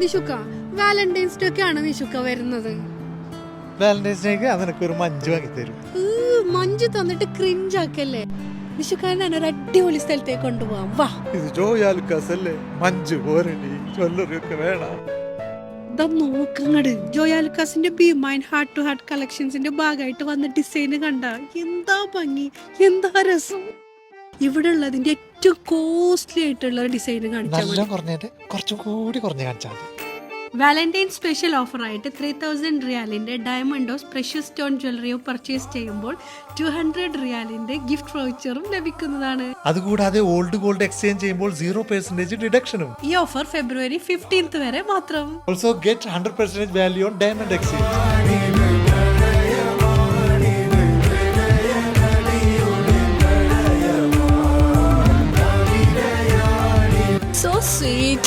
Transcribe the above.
നിഷുക്ക Valentine's day ഒക്കെ ആണ് നിഷുക്ക വരുന്നത്. വാലന്റൈൻസ് ഡേക്ക് അതിനൊരു മഞ്ജു വാങ്ങി തരും. മഞ്ജു തന്നിട്ട് ക്രിഞ്ചാക്കല്ലേ. നിഷുക്കാരൻ ഒരു അടിപൊളി സ്ഥലത്തേക്ക് കൊണ്ടുപോവാം. വാ, ഇത് ജോയാലുക്കാസ് അല്ലേ, മഞ്ജു പോരടി ജ്വല്ലറി ഒക്കെ വേണം. നോക്കങ്ങട് ജോയാലുക്കാസിന്റെ be mind heart to heart കളക്ഷൻസിന്റെ ഭാഗമായിട്ട് വന്ന ഡിസൈന് കണ്ട എന്താ ഭംഗി, എന്താ രസം. ഇവിടെ ഉള്ളതിന്റെ ഏറ്റവും കോസ്റ്റ്ലി ആയിട്ടുള്ള ഡിസൈൻ കാണിച്ചാൽ കുറച്ചും കൂടി കുറഞ്ഞ് കാണിച്ചാൽ മതി. വാലന്റൈൻ സ്പെഷ്യൽ ഓഫർ ആയിട്ട് 3000 റിയാലിന്റെ ഡയമണ്ടോസ് പ്രഷ്യസ് സ്റ്റോൺ ജ്വല്ലറിയോ പർച്ചേസ് ചെയ്യുമ്പോൾ 200 റിയാലിന്റെ ഗിഫ്റ്റ് വൗച്ചറും ലഭിക്കുന്നതാണ്. അതുകൂടാതെ ഓൾഡ് ഗോൾഡ് എക്സ്ചേഞ്ച് ചെയ്യുമ്പോൾ 0% ഡിഡക്ഷനും. ഈ ഓഫർ ഫെബ്രുവരി 15 വരെ മാത്രം. Also get 100% value on diamond exchange. So sweet.